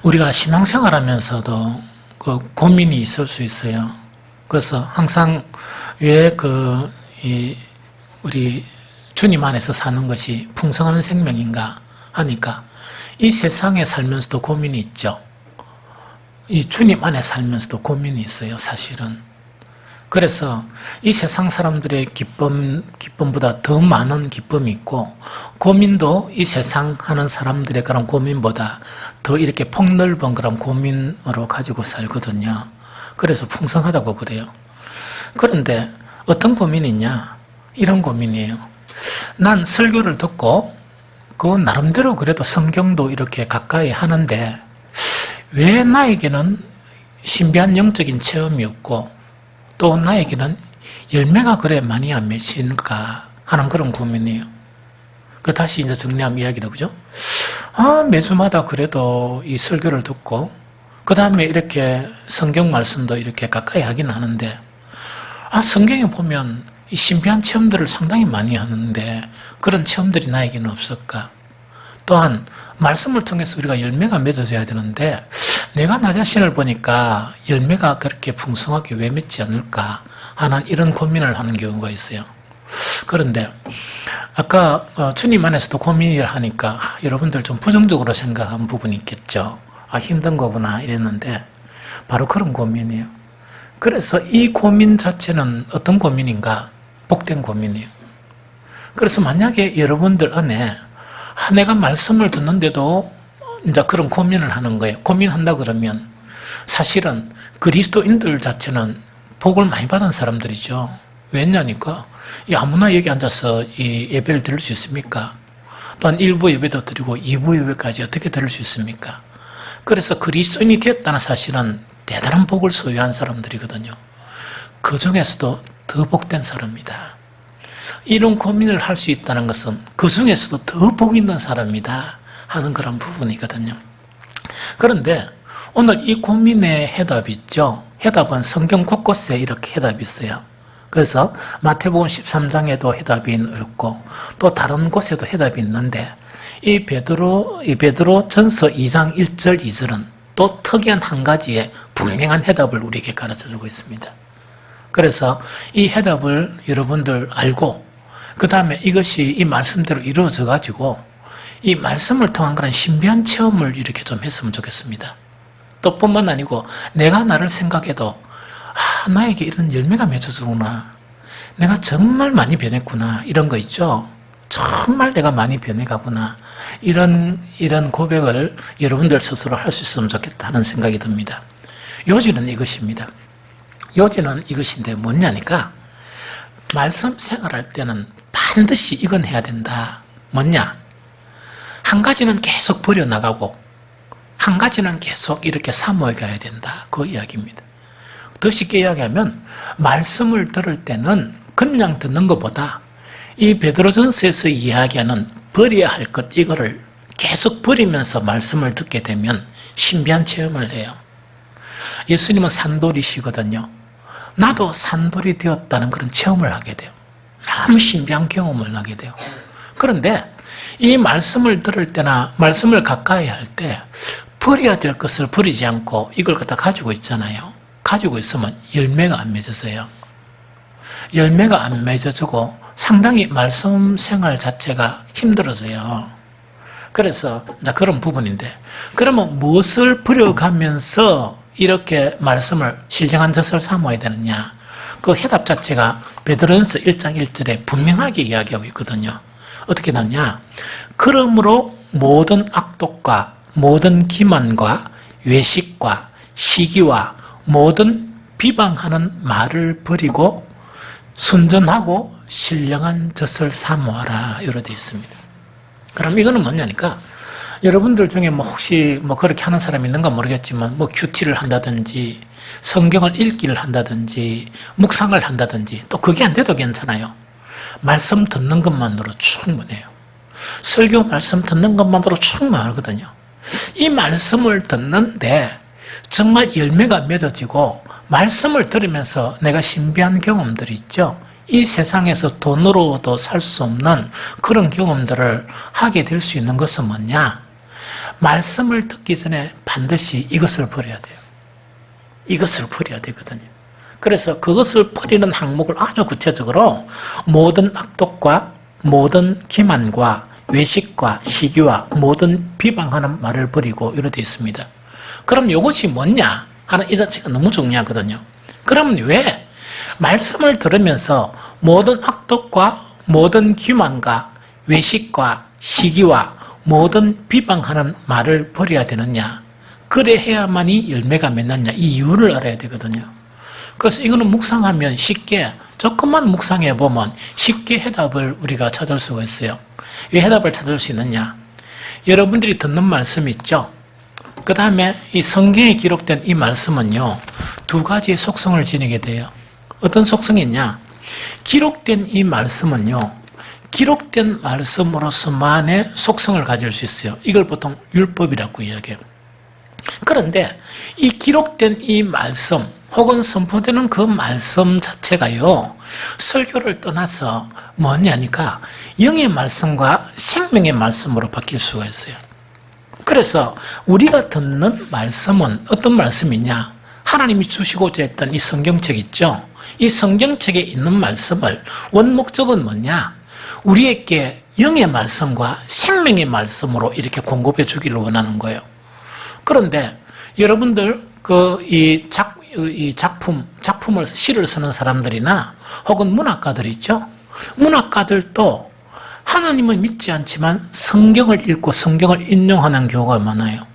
우리가 신앙생활 하면서도 그 고민이 있을 수 있어요. 그래서 항상 왜 우리 주님 안에서 사는 것이 풍성한 생명인가 하니까 이 세상에 살면서도 고민이 있죠. 이 주님 안에 살면서도 고민이 있어요, 사실은. 그래서 이 세상 사람들의 기쁨보다 더 많은 기쁨이 있고, 고민도 이 세상 하는 사람들의 그런 고민보다 더 이렇게 폭넓은 그런 고민으로 가지고 살거든요. 그래서 풍성하다고 그래요. 그런데 어떤 고민이 있냐? 이런 고민이에요. 난 설교를 듣고 그 나름대로 그래도 성경도 이렇게 가까이 하는데 왜 나에게는 신비한 영적인 체험이 없고 또 나에게는 열매가 그래 많이 안 맺힐까 하는 그런 고민이에요. 그 다시 이제 정리하면 이야기다, 그죠? 매주마다 그래도 이 설교를 듣고 그 다음에 이렇게 성경 말씀도 이렇게 가까이 하긴 하는데 성경에 보면 이 신비한 체험들을 상당히 많이 하는데 그런 체험들이 나에게는 없을까? 또한 말씀을 통해서 우리가 열매가 맺어져야 되는데 내가 나 자신을 보니까 열매가 그렇게 풍성하게 왜 맺지 않을까 하는 이런 고민을 하는 경우가 있어요. 그런데 아까 주님 안에서도 고민을 하니까 여러분들 좀 부정적으로 생각한 부분이 있겠죠. 힘든 거구나 이랬는데 바로 그런 고민이에요. 그래서 이 고민 자체는 어떤 고민인가? 복된 고민이에요. 그래서 만약에 여러분들 안에 내가 말씀을 듣는데도 이제 그런 고민을 하는 거예요. 고민한다 그러면 사실은 그리스도인들 자체는 복을 많이 받은 사람들이죠. 왜냐니까 아무나 여기 앉아서 이 예배를 들을 수 있습니까? 또한 1부 예배도 드리고 2부 예배까지 어떻게 들을 수 있습니까? 그래서 그리스도인이 되었다는 사실은 대단한 복을 소유한 사람들이거든요. 그 중에서도 더 복된 사람이다. 이런 고민을 할 수 있다는 것은 그 중에서도 더 복 있는 사람이다 하는 그런 부분이거든요. 그런데 오늘 이 고민의 해답이 있죠. 해답은 성경 곳곳에 이렇게 해답이 있어요. 그래서 마태복음 13장에도 해답이 있고 또 다른 곳에도 해답이 있는데 이 베드로 전서 2장 1절 2절은 또 특이한 한 가지의 분명한 해답을 우리에게 가르쳐주고 있습니다. 그래서 이 해답을 여러분들 알고 그 다음에 이것이 이 말씀대로 이루어져 가지고 이 말씀을 통한 그런 신비한 체험을 이렇게 좀 했으면 좋겠습니다. 또 뿐만 아니고 내가 나를 생각해도 나에게 이런 열매가 맺어주구나. 내가 정말 많이 변했구나. 이런 거 있죠. 정말 내가 많이 변해가구나. 이런 고백을 여러분들 스스로 할 수 있으면 좋겠다 하는 생각이 듭니다. 요지는 이것입니다. 요지는 이것인데 뭐냐니까 말씀 생활할 때는 반드시 이건 해야 된다. 뭐냐? 한 가지는 계속 버려나가고 한 가지는 계속 이렇게 사모해 가야 된다. 그 이야기입니다. 더 쉽게 이야기하면 말씀을 들을 때는 그냥 듣는 것보다 이 베드로전서에서 이야기하는 버려야 할 것 이거를 계속 버리면서 말씀을 듣게 되면 신비한 체험을 해요. 예수님은 산돌이시거든요. 나도 산돌이 되었다는 그런 체험을 하게 돼요. 너무 신비한 경험을 하게 돼요. 그런데 이 말씀을 들을 때나 말씀을 가까이 할 때 버려야 될 것을 버리지 않고 이걸 갖다 가지고 있잖아요. 가지고 있으면 열매가 안 맺어져요. 열매가 안 맺어지고 상당히 말씀 생활 자체가 힘들어져요. 그래서 그런 부분인데 그러면 무엇을 버려가면서 이렇게 말씀을 신령한 젖을 삼아야 되느냐? 그 해답 자체가 베드로전서 1장 1절에 분명하게 이야기하고 있거든요. 어떻게 나오냐? 그러므로 모든 악독과 모든 기만과 외식과 시기와 모든 비방하는 말을 버리고 순전하고 신령한 젖을 사모하라 이렇게 되어 있습니다. 그럼 이거는 뭐냐니까 여러분들 중에 혹시 그렇게 하는 사람이 있는가 모르겠지만 큐티를 한다든지 성경을 읽기를 한다든지 묵상을 한다든지 또 그게 안 돼도 괜찮아요. 말씀 듣는 것만으로 충분해요. 설교 말씀 듣는 것만으로 충분하거든요. 이 말씀을 듣는데 정말 열매가 맺어지고 말씀을 들으면서 내가 신비한 경험들이 있죠. 이 세상에서 돈으로도 살 수 없는 그런 경험들을 하게 될 수 있는 것은 뭐냐? 말씀을 듣기 전에 반드시 이것을 버려야 돼요. 이것을 버려야 되거든요. 그래서 그것을 버리는 항목을 아주 구체적으로 모든 악독과 모든 기만과 외식과 시기와 모든 비방하는 말을 버리고 이렇게 있습니다. 그럼 이것이 뭐냐 하는 이 자체가 너무 중요하거든요. 그러면 왜 말씀을 들으면서 모든 악독과 모든 기만과 외식과 시기와 모든 비방하는 말을 버려야 되느냐, 그래 해야만이 열매가 맺느냐, 이 이유를 알아야 되거든요. 그래서 이거는 묵상하면 쉽게, 조금만 묵상해 보면 쉽게 해답을 우리가 찾을 수가 있어요. 왜 해답을 찾을 수 있느냐? 여러분들이 듣는 말씀 있죠? 그 다음에 이 성경에 기록된 이 말씀은요, 두 가지의 속성을 지니게 돼요. 어떤 속성이 있냐? 기록된 이 말씀은요, 기록된 말씀으로서만의 속성을 가질 수 있어요. 이걸 보통 율법이라고 이야기해요. 그런데 이 기록된 이 말씀 혹은 선포되는 그 말씀 자체가요, 설교를 떠나서 뭐냐니까 영의 말씀과 생명의 말씀으로 바뀔 수가 있어요. 그래서 우리가 듣는 말씀은 어떤 말씀이냐? 하나님이 주시고자 했던 이 성경책 있죠? 이 성경책에 있는 말씀을 원목적은 뭐냐? 우리에게 영의 말씀과 생명의 말씀으로 이렇게 공급해 주기를 원하는 거예요. 그런데 여러분들 이 작품을 시를 쓰는 사람들이나 혹은 문학가들 있죠? 문학가들도 하나님은 믿지 않지만 성경을 읽고 성경을 인용하는 경우가 많아요.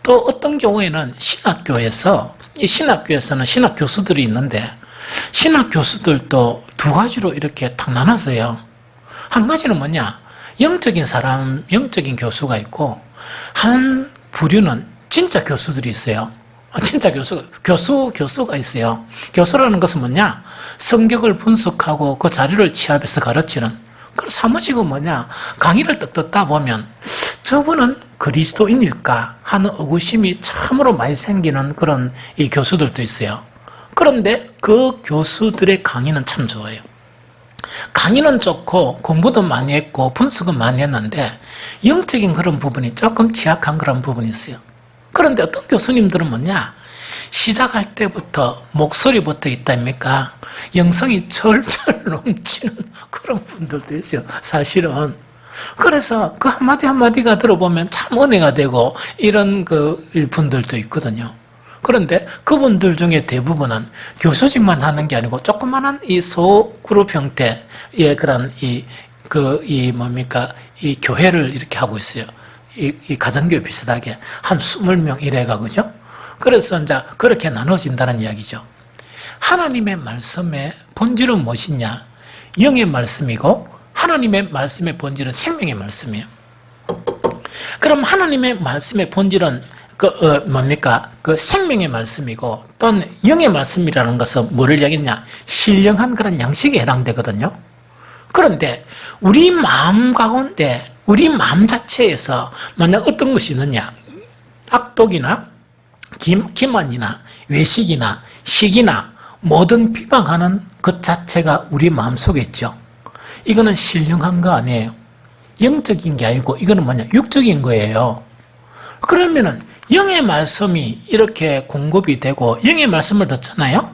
또 어떤 경우에는 신학교에서는 신학 교수들이 있는데 신학 교수들도 두 가지로 이렇게 딱 나눠서요. 한 가지는 뭐냐? 영적인 교수가 있고, 한 부류는 진짜 교수들이 있어요. 진짜 교수가 있어요. 교수라는 것은 뭐냐? 성경을 분석하고 그 자료를 취합해서 가르치는. 그럼 사무직은 뭐냐? 강의를 딱 듣다 보면 저분은 그리스도인일까 하는 의구심이 참으로 많이 생기는 그런 이 교수들도 있어요. 그런데 그 교수들의 강의는 참 좋아요. 강의는 좋고 공부도 많이 했고 분석은 많이 했는데 영적인 그런 부분이 조금 취약한 그런 부분이 있어요. 그런데 어떤 교수님들은 뭐냐? 시작할 때부터 목소리부터 있다입니까? 영성이 철철 넘치는 그런 분들도 있어요. 사실은. 그래서 그 한마디 한마디가 들어보면 참 은혜가 되고 이런 그 분들도 있거든요. 그런데 그분들 중에 대부분은 교수직만 하는 게 아니고 조그만한 이 소그룹 형태의 그런 이 교회를 이렇게 하고 있어요. 이 가정교회 비슷하게 한 20명 이래가, 그죠? 그래서 이제 그렇게 나눠진다는 이야기죠. 하나님의 말씀의 본질은 무엇이냐? 영의 말씀이고 하나님의 말씀의 본질은 생명의 말씀이에요. 그럼 하나님의 말씀의 본질은 그 생명의 말씀이고 또는 영의 말씀이라는 것은 뭐를 얘기했냐? 신령한 그런 양식에 해당되거든요. 그런데 우리 마음 가운데, 우리 마음 자체에서 만약 어떤 것이 있느냐? 악독이나 기만이나 외식이나 시기나 모든 비방하는 것 자체가 우리 마음속에 있죠. 이거는 신령한 거 아니에요. 영적인 게 아니고 이거는 뭐냐? 육적인 거예요. 그러면은 영의 말씀이 이렇게 공급이 되고 영의 말씀을 듣잖아요.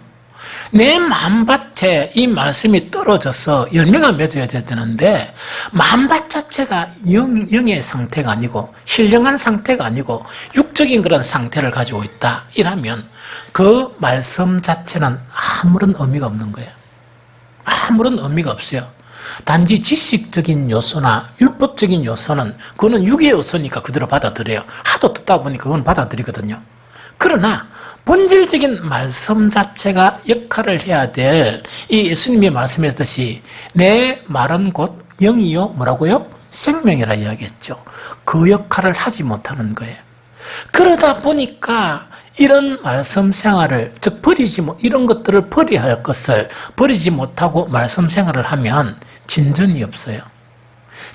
내 마음밭에 이 말씀이 떨어져서 열매가 맺어야 되는데 마음밭 자체가 영의 상태가 아니고 신령한 상태가 아니고 육적인 그런 상태를 가지고 있다. 이라면 그 말씀 자체는 아무런 의미가 없는 거예요. 아무런 의미가 없어요. 단지 지식적인 요소나 율법적인 요소는 그거는 육의 요소니까 그대로 받아들여요. 하도 듣다 보니 그건 받아들이거든요. 그러나 본질적인 말씀 자체가 역할을 해야 될 이 예수님이 말씀하셨듯이 내 말은 곧 영이요 뭐라고요? 생명이라 이야기했죠. 그 역할을 하지 못하는 거예요. 그러다 보니까 이런 말씀 생활을, 즉 이런 것들을 버려야 할 것을 버리지 못하고 말씀 생활을 하면 진전이 없어요.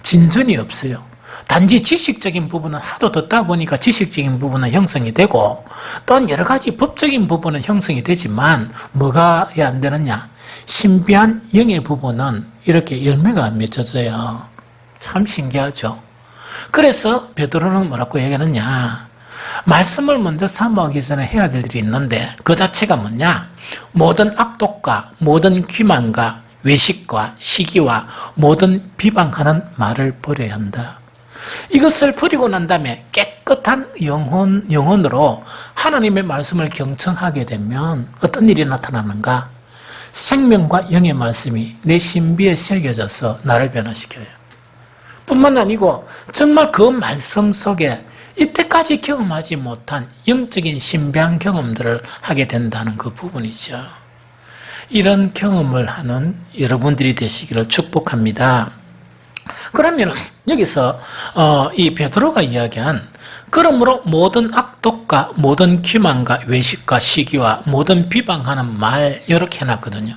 진전이 없어요. 단지 지식적인 부분은 하도 듣다 보니까 지식적인 부분은 형성이 되고 또한 여러 가지 법적인 부분은 형성이 되지만 뭐가 안 되느냐? 신비한 영의 부분은 이렇게 열매가 안 맺혀져요. 참 신기하죠. 그래서 베드로는 뭐라고 얘기하느냐? 말씀을 먼저 사모하기 전에 해야 될 일이 있는데 그 자체가 뭐냐? 모든 악독과 모든 기만과 외식과 시기와 모든 비방하는 말을 버려야 한다. 이것을 버리고 난 다음에 깨끗한 영혼으로 하나님의 말씀을 경청하게 되면 어떤 일이 나타나는가? 생명과 영의 말씀이 내 신비에 새겨져서 나를 변화시켜요. 뿐만 아니고 정말 그 말씀 속에 이때까지 경험하지 못한 영적인 신비한 경험들을 하게 된다는 그 부분이죠. 이런 경험을 하는 여러분들이 되시기를 축복합니다. 그러면 여기서 이 베드로가 이야기한 그러므로 모든 악독과 모든 기만과 외식과 시기와 모든 비방하는 말 이렇게 해놨거든요.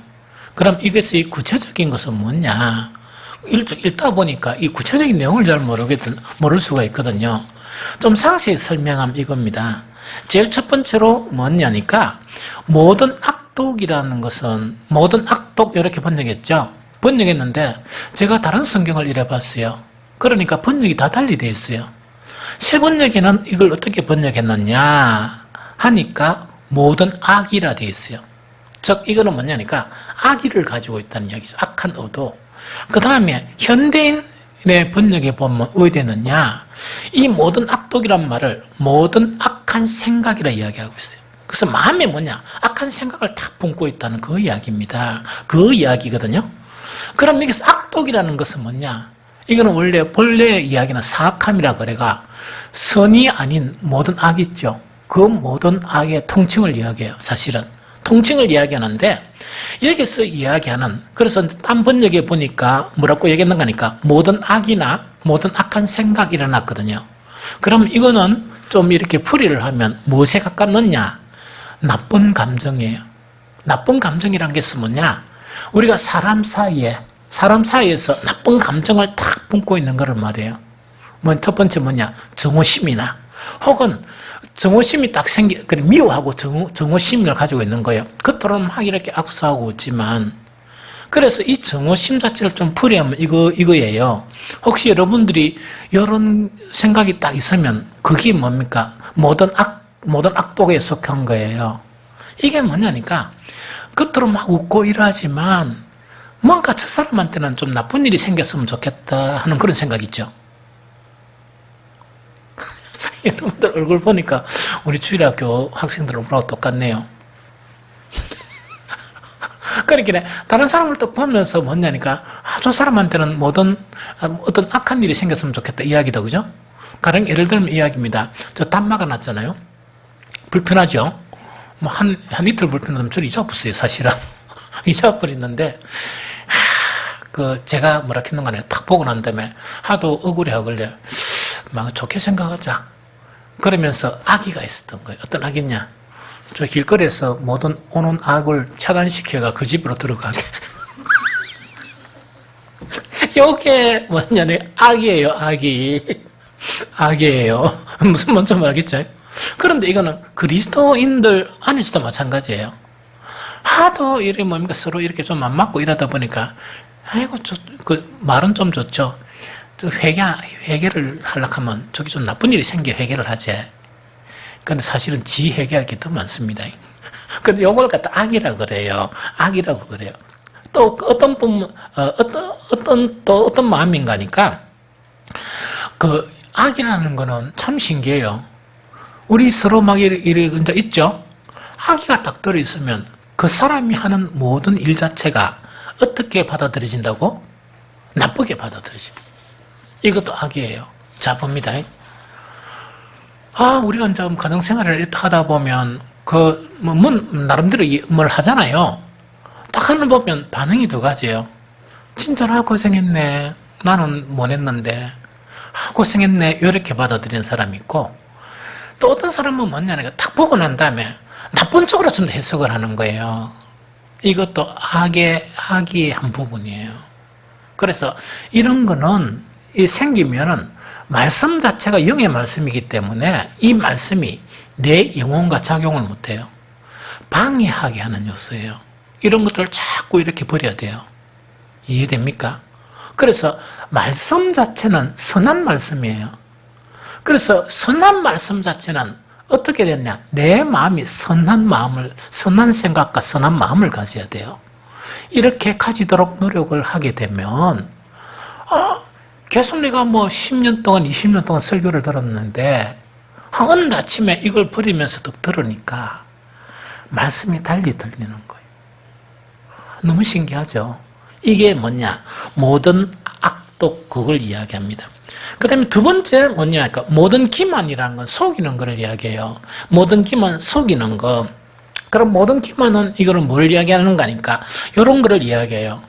그럼 이것의 구체적인 것은 뭐냐? 읽다 보니까 이 구체적인 내용을 잘 모를 수가 있거든요. 좀 상세히 설명하면 이겁니다. 제일 첫 번째로 뭐냐니까 모든 악독이라는 것은 모든 악독 이렇게 번역했죠. 번역했는데 제가 다른 성경을 읽어봤어요. 그러니까 번역이 다 달리 되어 있어요. 새 번역에는 이걸 어떻게 번역했느냐 하니까 모든 악이라 되어 있어요. 즉 이거는 뭐냐니까 악의를 가지고 있다는 이야기죠. 악한 의도. 그 다음에 현대인의 번역에 보면 왜 되느냐? 이 모든 악독이란 말을 모든 악한 생각이라 이야기하고 있어요. 그래서 마음에 뭐냐? 악한 생각을 다 품고 있다는 그 이야기입니다. 그 이야기거든요. 그럼 여기서 악독이라는 것은 뭐냐? 이거는 원래 본래 이야기는 사악함이라 그래가 선이 아닌 모든 악 있죠. 그 모든 악의 통칭을 이야기해요. 사실은. 통칭을 이야기하는데 여기서 이야기하는 그래서 딴 번역에 보니까 뭐라고 얘기했는가 하니까 모든 악이나 모든 악한 생각이 일어났거든요. 그럼 이거는 좀 이렇게 풀이를 하면 무엇에 가깝느냐? 나쁜 감정이에요. 나쁜 감정이란 게 뭐냐? 우리가 사람 사이에서 나쁜 감정을 탁 품고 있는 거를 말해요. 첫 번째 뭐냐? 정오심이나 혹은 정오심이 딱 미워하고 정오심을 가지고 있는 거예요. 겉으로는 막 이렇게 악수하고 있지만 그래서 이 정오심 자체를 좀 풀이하면 이거예요. 혹시 여러분들이 이런 생각이 딱 있으면 그게 뭡니까? 모든 악독에 속한 거예요. 이게 뭐냐니까 겉으로 막 웃고 이러지만 뭔가 저 사람한테는 좀 나쁜 일이 생겼으면 좋겠다 하는 그런 생각 있죠. 여러분들 얼굴 보니까 우리 주일학교 학생들 얼굴하고 똑같네요. 그러니까 다른 사람을 딱 보면서 뭐냐니까 저 사람한테는 어떤 악한 일이 생겼으면 좋겠다 이야기다, 그죠? 가령 예를 들면 이야기입니다. 저 단마가 났잖아요. 불편하죠? 뭐 한 이틀 불편하면 줄 잊어버렸어요, 사실은. 잊어버렸는데 제가 뭐라 했는가 하네 탁 보고 난 다음에 하도 억울해하길래 막 좋게 생각하자. 그러면서 악의가 있었던 거예요. 어떤 악이냐? 저 길거리에서 모든 오는 악을 차단시켜가 그 집으로 들어가게. 요게 뭐냐면 악이에요, 악이. 악이에요. 무슨 뭔지 알겠죠? 그런데 이거는 그리스도인들 안에서도 마찬가지예요. 하도 이렇게 뭡니까 서로 이렇게 좀 안 맞고 이러다 보니까 아이고 그 말은 좀 좋죠. 회개를 하려고 하면 저기 좀 나쁜 일이 생겨 회개를 하지. 근데 사실은 지 회개할 게 더 많습니다. 근데 요걸 갖다 악이라고 그래요. 악이라고 그래요. 또 어떤 마음인가니까 그 악이라는 거는 참 신기해요. 우리 서로 막 이제 있죠? 악의가 딱 들어있으면 그 사람이 하는 모든 일 자체가 어떻게 받아들여진다고? 나쁘게 받아들여집니다. 이것도 악이에요. 자, 봅니다. 우리가 이제 가정생활을 하다 보면, 나름대로 뭘 하잖아요. 딱 하는 보면 반응이 두 가지예요. 진짜로 고생했네. 나는 못 했는데. 고생했네. 이렇게 받아들이는 사람이 있고, 또 어떤 사람은 뭐냐니까 딱 보고 난 다음에 나쁜 쪽으로 좀 해석을 하는 거예요. 이것도 악의 한 부분이에요. 그래서 이런 거는 생기면은 말씀 자체가 영의 말씀이기 때문에 이 말씀이 내 영혼과 작용을 못해요. 방해하게 하는 요소예요. 이런 것들을 자꾸 이렇게 버려야 돼요. 이해됩니까? 그래서 말씀 자체는 선한 말씀이에요. 그래서 선한 말씀 자체는 어떻게 됐냐? 내 마음이 선한 생각과 선한 마음을 가져야 돼요. 이렇게 가지도록 노력을 하게 되면, 계속 내가 10년 동안, 20년 동안 설교를 들었는데, 어느 아침에 이걸 버리면서도 들으니까, 말씀이 달리 들리는 거예요. 너무 신기하죠? 이게 뭐냐? 모든 악독, 그걸 이야기합니다. 그 다음에 두 번째는 뭐냐니까, 모든 기만이라는 건 속이는 것을 이야기해요. 모든 기만, 속이는 거. 그럼 모든 기만은 이거는 뭘 이야기하는 거니까, 이런 거를 이야기해요.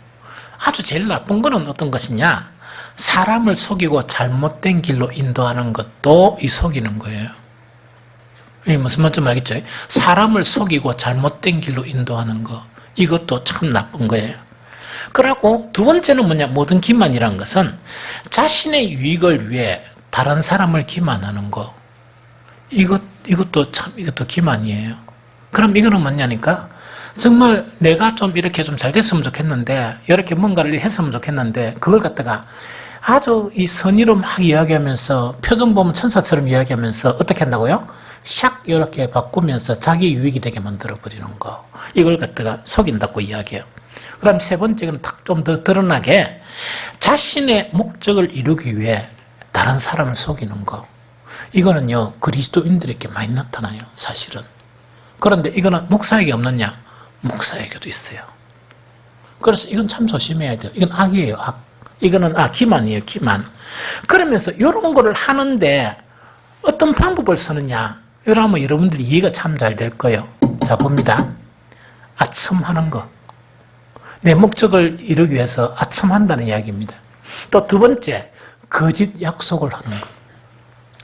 아주 제일 나쁜 거는 어떤 것이냐? 사람을 속이고 잘못된 길로 인도하는 것도 이 속이는 거예요. 이게 무슨 말인지 알겠죠? 사람을 속이고 잘못된 길로 인도하는 거, 이것도 참 나쁜 거예요. 그리고 두 번째는 뭐냐? 모든 기만이라는 것은 자신의 유익을 위해 다른 사람을 기만하는 거. 이것도 기만이에요. 그럼 이거는 뭐냐니까? 정말 내가 좀 이렇게 좀 잘 됐으면 좋겠는데, 이렇게 뭔가를 했으면 좋겠는데, 그걸 갖다가 아주 이 선의로 막 이야기하면서, 표정 보면 천사처럼 이야기하면서 어떻게 한다고요? 샥 이렇게 바꾸면서 자기 유익이 되게 만들어버리는 거. 이걸 갖다가 속인다고 이야기해요. 그 다음 세 번째는 딱 좀 더 드러나게 자신의 목적을 이루기 위해 다른 사람을 속이는 거. 이거는요, 그리스도인들에게 많이 나타나요, 사실은. 그런데 이거는 목사에게 없느냐? 목사에게도 있어요. 그래서 이건 참 조심해야 돼요. 이건 악이에요, 악. 이거는 기만이에요, 기만. 그러면서 이런 거를 하는데 어떤 방법을 쓰느냐? 이러면 여러분들이 이해가 참 잘 될 거예요. 자, 봅니다. 아첨하는 거. 내 목적을 이루기 위해서 아첨한다는 이야기입니다. 또 두 번째, 거짓 약속을 하는 것.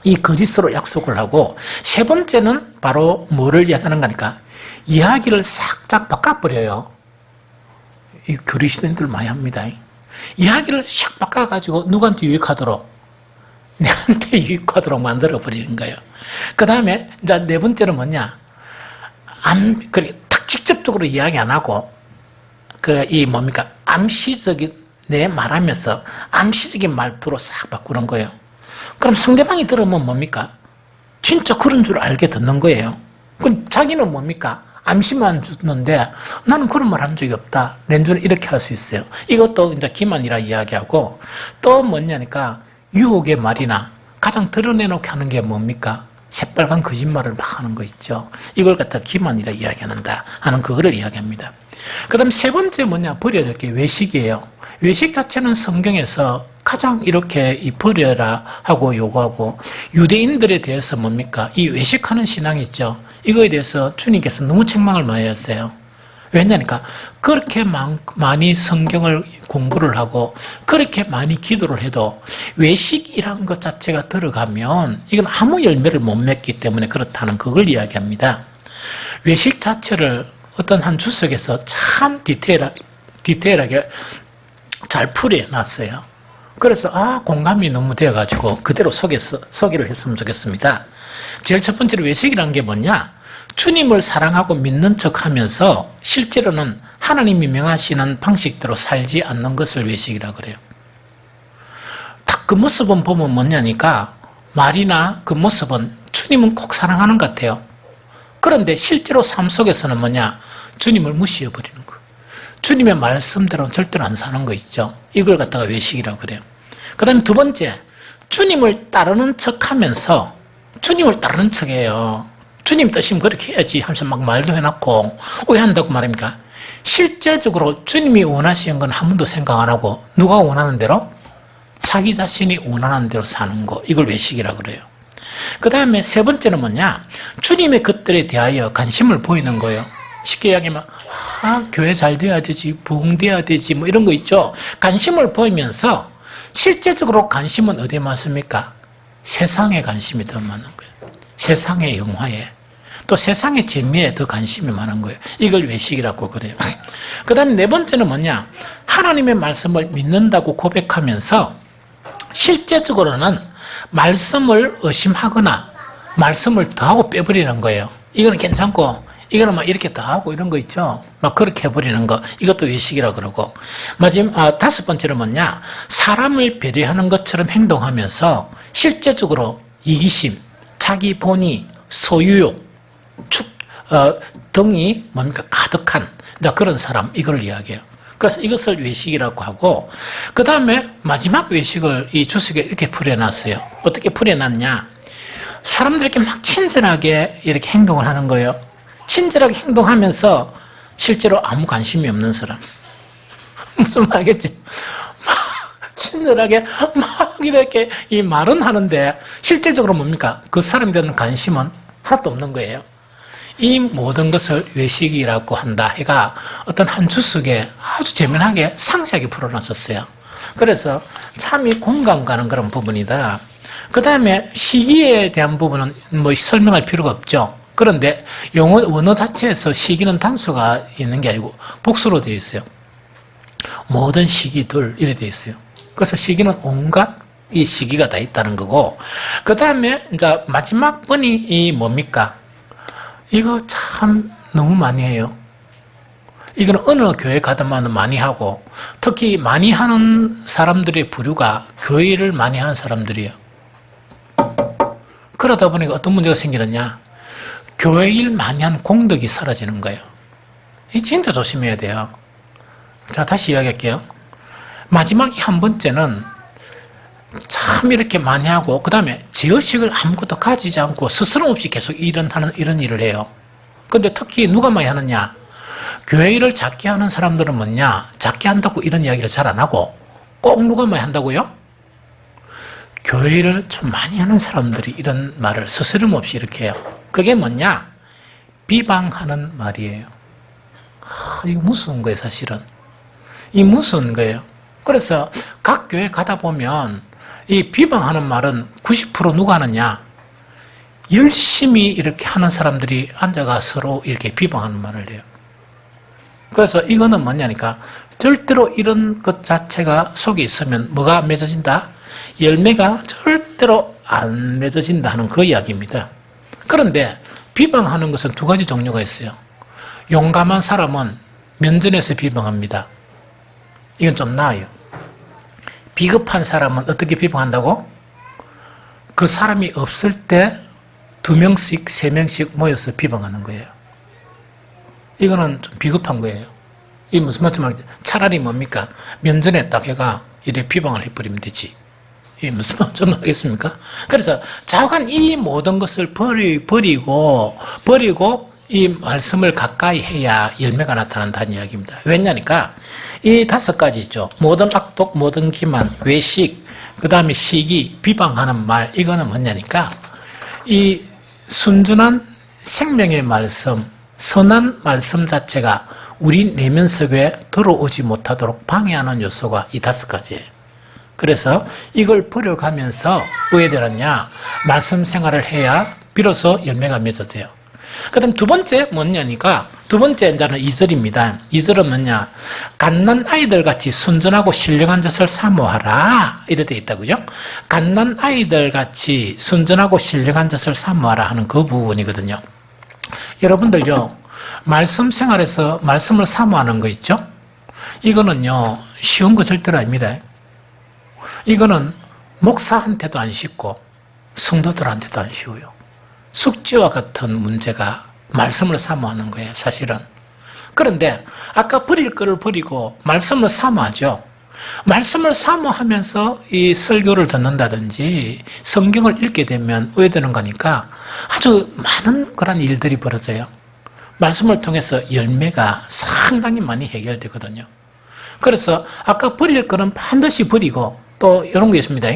이 거짓으로 약속을 하고, 세 번째는 바로 뭐를 이야기하는 거니까, 이야기를 싹짝 바꿔버려요. 이 교리시대들 많이 합니다. 이야기를 싹 바꿔가지고 누구한테 유익하도록, 내한테 유익하도록 만들어버리는 거예요. 그 다음에, 이제 네 번째는 뭐냐? 딱 직접적으로 이야기 안 하고, 암시적인, 내 말하면서 암시적인 말투로 싹 바꾸는 거예요. 그럼 상대방이 들으면 뭡니까? 진짜 그런 줄 알게 듣는 거예요. 그럼 자기는 뭡니까? 암시만 듣는데 나는 그런 말 한 적이 없다. 렌즈는 이렇게 할 수 있어요. 이것도 이제 기만이라 이야기하고, 또 뭐냐니까 유혹의 말이나 가장 드러내놓게 하는 게 뭡니까? 새빨간 거짓말을 막 하는 거 있죠. 이걸 갖다 기만이라 이야기한다 하는 그거를 이야기합니다. 그 다음 세 번째 뭐냐? 버려야 될 게 외식이에요. 외식 자체는 성경에서 가장 이렇게 버려라 하고 요구하고, 유대인들에 대해서 뭡니까? 이 외식하는 신앙이 있죠. 이거에 대해서 주님께서 너무 책망을 많이 하세요. 왜냐니까 그렇게 많이 성경을 공부를 하고 그렇게 많이 기도를 해도 외식이란 것 자체가 들어가면 이건 아무 열매를 못 맺기 때문에 그렇다는 그걸 이야기합니다. 외식 자체를 어떤 한 주석에서 참 디테일하게 잘 풀어놨어요. 그래서 공감이 너무 되어가지고 그대로 소개를 했으면 좋겠습니다. 제일 첫 번째로 외식이라는 게 뭐냐? 주님을 사랑하고 믿는 척하면서 실제로는 하나님이 명하시는 방식대로 살지 않는 것을 외식이라고 그래요. 딱 그 모습은 보면 뭐냐니까, 말이나 그 모습은 주님은 꼭 사랑하는 것 같아요. 그런데 실제로 삶 속에서는 뭐냐? 주님을 무시해버리는 거. 주님의 말씀대로는 절대로 안 사는 거 있죠. 이걸 갖다가 외식이라고 그래요. 그 다음에 두 번째, 주님을 따르는 척하면서 주님을 따르는 척해요. 주님 뜻이면 그렇게 해야지 하면서 막 말도 해놨고, 왜 한다고 말입니까? 실질적으로 주님이 원하시는 건 한 번도 생각 안 하고 누가 원하는 대로? 자기 자신이 원하는 대로 사는 거. 이걸 외식이라고 그래요. 그 다음에 세 번째는 뭐냐? 주님의 것들에 대하여 관심을 보이는 거예요. 쉽게 이야기하면 교회 잘 돼야 되지, 부흥돼야 되지, 뭐 이런 거 있죠. 관심을 보이면서 실제적으로 관심은 어디에 많습니까? 세상에 관심이 더 많은 거예요. 세상의 영화에, 또 세상의 재미에 더 관심이 많은 거예요. 이걸 외식이라고 그래요. 그 다음에 네 번째는 뭐냐? 하나님의 말씀을 믿는다고 고백하면서 실제적으로는 말씀을 의심하거나 말씀을 더하고 빼버리는 거예요. 이거는 괜찮고 이거는 막 이렇게 다 하고 이런 거 있죠. 막 그렇게 해버리는 거. 이것도 외식이라고 그러고. 다섯 번째로 뭐냐. 사람을 배려하는 것처럼 행동하면서 실제적으로 이기심, 자기 본의, 소유욕, 등이 뭡니까? 가득한 그런 사람, 이걸 이야기해요. 그래서 이것을 외식이라고 하고, 그 다음에 마지막 외식을 이 주석에 이렇게 풀어놨어요. 어떻게 풀어놨냐. 사람들에게 막 친절하게 이렇게 행동을 하는 거예요. 친절하게 행동하면서 실제로 아무 관심이 없는 사람. 무슨 말 알겠지? 막 친절하게 막 이렇게 이 말은 하는데 실질적으로 뭡니까? 그 사람에 대한 관심은 하나도 없는 거예요. 이 모든 것을 외식이라고 한다 해가 어떤 한 주석에 아주 재미나게 상세하게 풀어놨었어요. 그래서 참이 공감 가는 그런 부분이다. 그 다음에 시기에 대한 부분은 뭐 설명할 필요가 없죠. 그런데 원어 자체에서 시기는 단수가 있는 게 아니고 복수로 되어 있어요. 모든 시기들 이렇게 되어 있어요. 그래서 시기는 온갖 이 시기가 다 있다는 거고, 그 다음에 이제 마지막 번이 뭡니까? 이거 참 너무 많이 해요. 이거는 어느 교회 가든만 많이 하고, 특히 많이 하는 사람들의 부류가 교회를 많이 하는 사람들이에요. 그러다 보니까 어떤 문제가 생기느냐? 교회 일 많이 한 공덕이 사라지는 거예요. 이 진짜 조심해야 돼요. 자, 다시 이야기할게요. 마지막에 한 번째는 참 이렇게 많이 하고, 그 다음에 제의식을 아무것도 가지지 않고 스스럼 없이 계속 이런 일을 해요. 근데 특히 누가 많이 하느냐? 교회 일을 작게 하는 사람들은 뭐냐? 작게 한다고 이런 이야기를 잘 안 하고, 꼭 누가 많이 한다고요? 교회 일을 좀 많이 하는 사람들이 이런 말을 스스럼 없이 이렇게 해요. 그게 뭐냐? 비방하는 말이에요. 이거 무서운 거예요, 사실은. 이 무서운 거예요. 그래서 각 교회 가다 보면 이 비방하는 말은 90% 누가 하느냐? 열심히 이렇게 하는 사람들이 앉아가 서로 이렇게 비방하는 말을 해요. 그래서 이거는 뭐냐니까 절대로 이런 것 자체가 속에 있으면 뭐가 맺어진다? 열매가 절대로 안 맺어진다 하는 그 이야기입니다. 그런데 비방하는 것은 두 가지 종류가 있어요. 용감한 사람은 면전에서 비방합니다. 이건 좀 나아요. 비겁한 사람은 어떻게 비방한다고? 그 사람이 없을 때 2명씩, 3명씩 모여서 비방하는 거예요. 이거는 좀 비겁한 거예요. 이게 무슨 말인지 차라리 뭡니까? 면전에 딱 해가 이래 비방을 해버리면 되지. 이게 무슨 말인지 알겠습니까? 그래서 자관 이 모든 것을 버리고 이 말씀을 가까이 해야 열매가 나타난다는 이야기입니다. 왜냐니까 이 5가지 있죠. 모든 악독, 모든 기만, 외식, 그 다음에 시기, 비방하는 말, 이거는 뭐냐니까 이 순전한 생명의 말씀, 선한 말씀 자체가 우리 내면 속에 들어오지 못하도록 방해하는 요소가 이 5가지예요. 그래서 이걸 버려가면서 왜 되느냐? 말씀 생활을 해야 비로소 열매가 맺어져요. 그 다음 두 번째 뭐냐니까 두 번째 이제는 2절입니다. 2절은 뭐냐? 갓난 아이들 같이 순전하고 신령한 젖을 사모하라 이래 돼 있다고요. 갓난 아이들 같이 순전하고 신령한 젖을 사모하라 하는 그 부분이거든요. 여러분들요, 말씀 생활에서 말씀을 사모하는 거 있죠? 이거는요 쉬운 거 절대로 아닙니다. 이거는 목사한테도 안 쉽고 성도들한테도 안 쉬워요. 숙제와 같은 문제가 말씀을 사모하는 거예요, 사실은. 그런데 아까 버릴 거를 버리고 말씀을 사모하죠. 말씀을 사모하면서 이 설교를 듣는다든지 성경을 읽게 되면 왜 되는 거니까 아주 많은 그런 일들이 벌어져요. 말씀을 통해서 열매가 상당히 많이 해결되거든요. 그래서 아까 버릴 거는 반드시 버리고 또 이런 게 있습니다.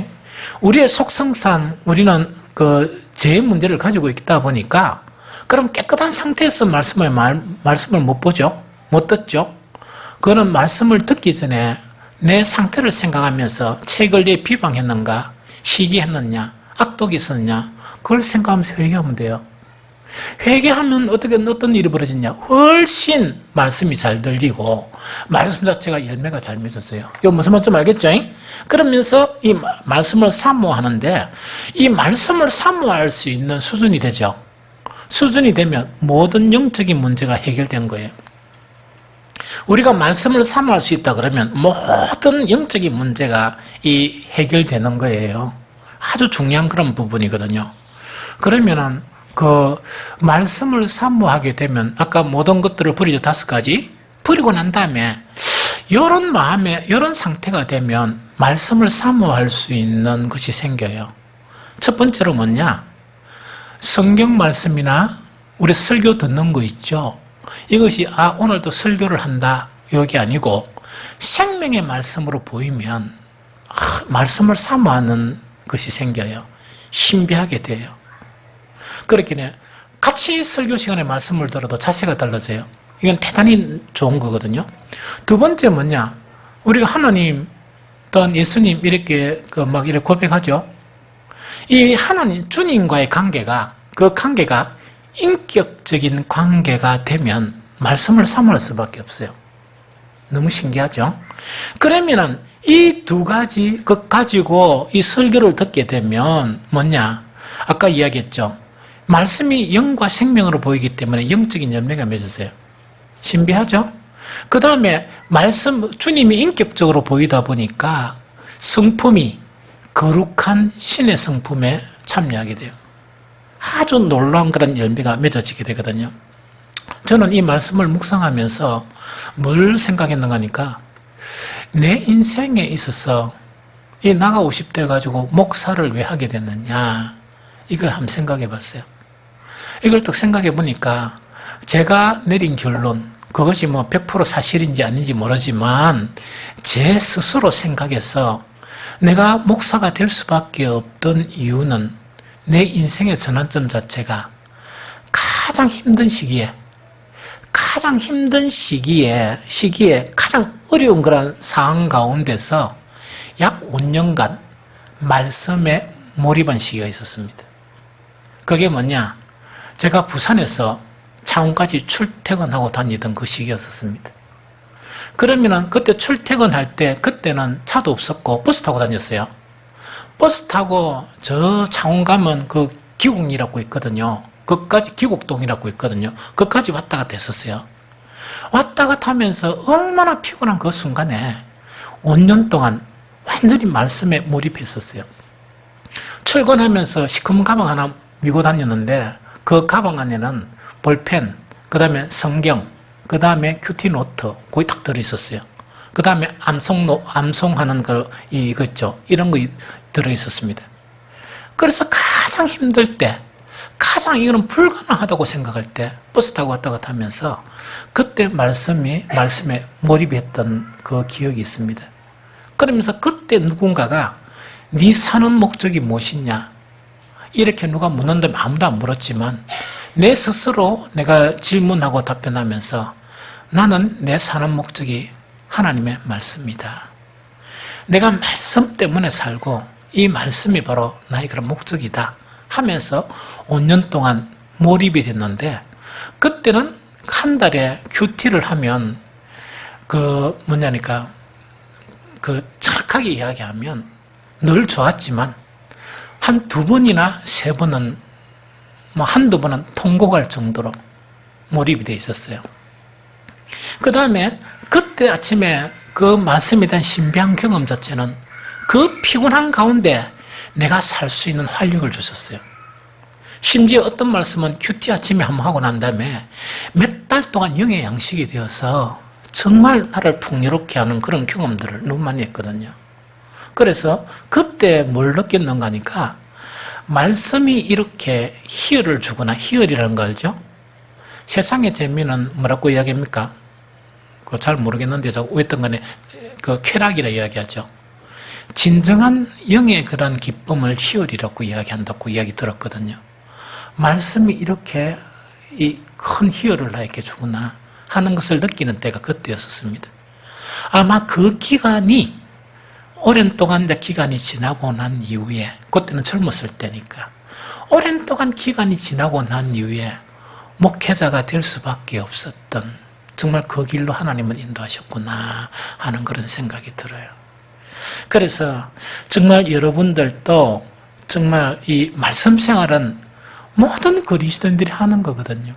우리의 속성상 우리는 그 죄의 문제를 가지고 있다 보니까 그럼 깨끗한 상태에서 말씀을 못 보죠. 못 듣죠. 그거는 말씀을 듣기 전에 내 상태를 생각하면서 책을 내 비방했는가, 시기했느냐, 악독이 있었느냐, 그걸 생각하면서 회개하면 돼요. 회개하면 어떤 일이 벌어지냐? 훨씬 말씀이 잘 들리고 말씀 자체가 열매가 잘 맺었어요. 이거 무슨 말인지 알겠죠? 그러면서 이 말씀을 사모하는데 이 말씀을 사모할 수 있는 수준이 되죠. 수준이 되면 모든 영적인 문제가 해결된 거예요. 우리가 말씀을 사모할 수 있다 그러면 모든 영적인 문제가 해결되는 거예요. 아주 중요한 그런 부분이거든요. 그러면은 그 말씀을 사모하게 되면 아까 모든 것들을 버리죠. 5가지 버리고 난 다음에 이런 마음에 이런 상태가 되면 말씀을 사모할 수 있는 것이 생겨요. 첫 번째로 뭐냐? 성경 말씀이나 우리 설교 듣는 거 있죠. 이것이 오늘도 설교를 한다 이게 아니고 생명의 말씀으로 보이면 말씀을 사모하는 것이 생겨요. 신비하게 돼요. 그렇게 같이 설교 시간에 말씀을 들어도 자세가 달라져요. 이건 대단히 좋은 거거든요. 두 번째 뭐냐? 우리가 하나님 또는 예수님 이렇게 막 이렇게 고백하죠. 이 하나님 주님과의 관계가 그 관계가 인격적인 관계가 되면 말씀을 사모할 수밖에 없어요. 너무 신기하죠? 그러면은 이 2가지 것 가지고 이 설교를 듣게 되면 뭐냐? 아까 이야기했죠. 말씀이 영과 생명으로 보이기 때문에 영적인 열매가 맺어져요. 신비하죠? 그 다음에 주님이 인격적으로 보이다 보니까 성품이 거룩한 신의 성품에 참여하게 돼요. 아주 놀라운 그런 열매가 맺어지게 되거든요. 저는 이 말씀을 묵상하면서 뭘 생각했는가 하니까 내 인생에 있어서 나가 50대 가지고 목사를 왜 하게 됐느냐 이걸 한번 생각해 봤어요. 이걸 딱 생각해 보니까 제가 내린 결론 그것이 100% 사실인지 아닌지 모르지만 제 스스로 생각해서 내가 목사가 될 수밖에 없던 이유는 내 인생의 전환점 자체가 가장 힘든 시기에 가장 어려운 그런 상황 가운데서 약 5년간 말씀에 몰입한 시기가 있었습니다. 그게 뭐냐? 제가 부산에서 창원까지 출퇴근하고 다니던 그 시기였었습니다. 그러면은 그때 출퇴근할 때 그때는 차도 없었고 버스 타고 다녔어요. 버스 타고 저 창원 가면 그 기곡이라고 있거든요. 그까지 기곡동이라고 있거든요. 그까지 왔다 갔다 했었어요. 왔다 갔다 하면서 얼마나 피곤한 그 순간에 5년 동안 완전히 말씀에 몰입했었어요. 출근하면서 시커먼 가방 하나 미고 다녔는데 그 가방 안에는 볼펜, 그 다음에 성경, 그 다음에 큐티노트 거기 딱 들어있었어요. 그 다음에 암송하는 이거 있죠. 이런 거 들어있었습니다. 그래서 가장 힘들 때 가장 이거는 불가능하다고 생각할 때 버스 타고 왔다 갔다 하면서 그때 말씀에 몰입했던 그 기억이 있습니다. 그러면서 그때 누군가가 네 사는 목적이 무엇이냐 이렇게 누가 묻는다면 아무도 안 물었지만 내 스스로 내가 질문하고 답변하면서 나는 내 사는 목적이 하나님의 말씀이다. 내가 말씀 때문에 살고 이 말씀이 바로 나의 그런 목적이다 하면서 5년 동안 몰입이 됐는데 그때는 한 달에 큐티를 하면 정확하게 이야기하면 늘 좋았지만 한 2번이나 3번은 한두 번은 통곡할 정도로 몰입이 돼 있었어요. 그 다음에 그때 아침에 그 말씀에 대한 신비한 경험 자체는 그 피곤한 가운데 내가 살 수 있는 활력을 주셨어요. 심지어 어떤 말씀은 큐티 아침에 한번 하고 난 다음에 몇 달 동안 영의 양식이 되어서 정말 나를 풍요롭게 하는 그런 경험들을 너무 많이 했거든요. 그래서 그때 뭘 느꼈는가 하니까 말씀이 이렇게 희열을 주거나 희열이라는 거 알죠? 세상의 재미는 뭐라고 이야기합니까? 그거 잘 모르겠는데 어떤 간에 쾌락이라 이야기하죠. 진정한 영의 그런 기쁨을 희열이라고 이야기한다고 이야기 들었거든요. 말씀이 이렇게 이 큰 희열을 나에게 주구나 하는 것을 느끼는 때가 그때였었습니다. 아마 그 기간이 오랜 동안 기간이 지나고 난 이후에 그때는 젊었을 때니까 오랜 동안 기간이 지나고 난 이후에 목회자가 될 수밖에 없었던 정말 그 길로 하나님은 인도하셨구나 하는 그런 생각이 들어요. 그래서 정말 여러분들도 정말 이 말씀 생활은 모든 그리스도인들이 하는 거거든요.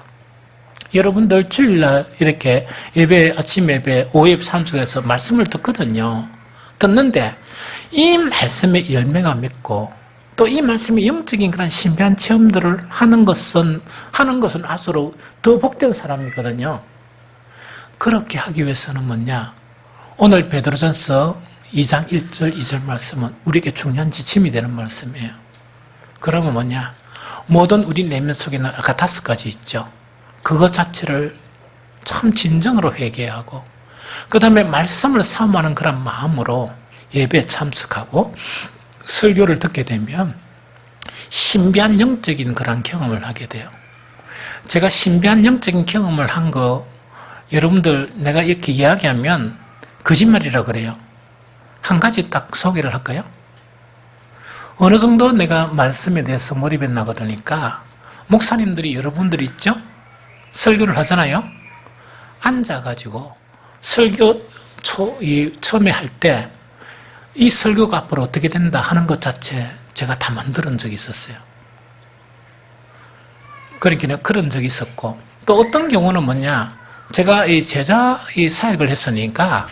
여러분들 주일날 이렇게 예배, 아침 예배, 오후에 참석해서 말씀을 듣거든요. 듣는데 이 말씀의 열매가 맺고 또 이 말씀의 영적인 그런 신비한 체험들을 하는 것은 아수로 더 복된 사람이거든요. 그렇게 하기 위해서는 뭐냐? 오늘 베드로전서 2장 1절 2절 말씀은 우리에게 중요한 지침이 되는 말씀이에요. 그러면 뭐냐? 모든 우리 내면 속에는 아까 5가지 있죠. 그것 자체를 참 진정으로 회개하고 그 다음에 말씀을 사모하는 그런 마음으로 예배에 참석하고 설교를 듣게 되면 신비한 영적인 그런 경험을 하게 돼요. 제가 신비한 영적인 경험을 한 거 여러분들 내가 이렇게 이야기하면 거짓말이라 그래요. 한 가지 딱 소개를 할까요? 어느 정도 내가 말씀에 대해서 몰입해 나가니까 목사님들이 여러분들이 있죠? 설교를 하잖아요. 앉아가지고 설교 처음에 할 때 이 설교가 앞으로 어떻게 된다 하는 것 자체 제가 다 만들은 적이 있었어요. 그러니까 그런 적이 있었고 또 어떤 경우는 뭐냐? 제가 이 제자 사역을 했으니까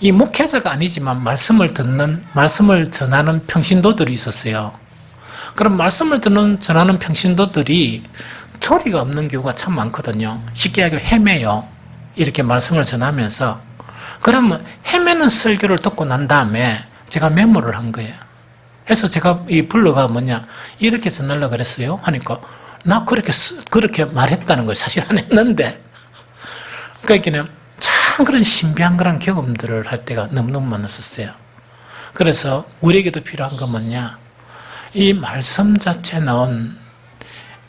이 목회자가 아니지만 말씀을 전하는 평신도들이 있었어요. 그럼 말씀을 전하는 평신도들이 조리가 없는 경우가 참 많거든요. 쉽게 얘기하면 헤매요. 이렇게 말씀을 전하면서. 그러면 헤매는 설교를 듣고 난 다음에 제가 메모를 한 거예요. 그래서 제가 이 불러가 뭐냐, 이렇게 전하려고 그랬어요. 하니까, 나 그렇게 말했다는 거예요. 사실 안 했는데. 그러니까 참 그런 신비한 그런 경험들을 할 때가 너무너무 많았었어요. 그래서 우리에게도 필요한 건 뭐냐, 이 말씀 자체는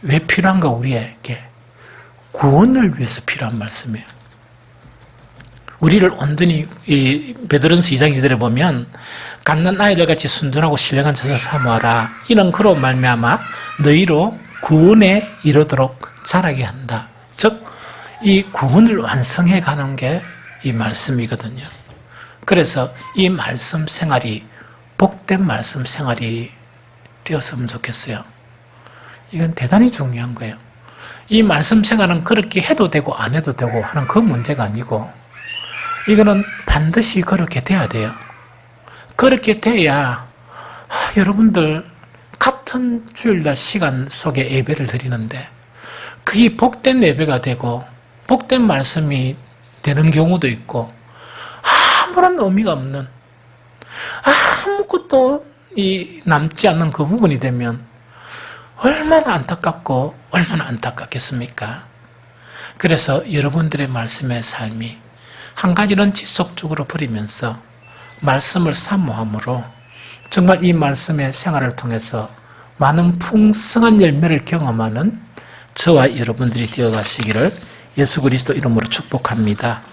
왜 필요한가? 우리에게 구원을 위해서 필요한 말씀이에요. 우리를 온전히 이 베드로전서 2장 2절에 보면 갓난 아이들 같이 순전하고 신령한 자세를 사모하라. 이런 그로 말미암아 너희로 구원에 이르도록 자라게 한다. 즉 이 구원을 완성해 가는 게 이 말씀이거든요. 그래서 이 말씀 생활이 복된 말씀 생활이 되었으면 좋겠어요. 이건 대단히 중요한 거예요. 이 말씀 생활은 그렇게 해도 되고 안 해도 되고 하는 그 문제가 아니고 이거는 반드시 그렇게 돼야 돼요. 그렇게 돼야 여러분들 같은 주일날 시간 속에 예배를 드리는데 그게 복된 예배가 되고 복된 말씀이 되는 경우도 있고 아무런 의미가 없는 아무것도 남지 않는 그 부분이 되면 얼마나 안타깝고 얼마나 안타깝겠습니까? 그래서 여러분들의 말씀의 삶이 한 가지는 지속적으로 버리면서 말씀을 사모함으로 정말 이 말씀의 생활을 통해서 많은 풍성한 열매를 경험하는 저와 여러분들이 되어가시기를 예수 그리스도 이름으로 축복합니다.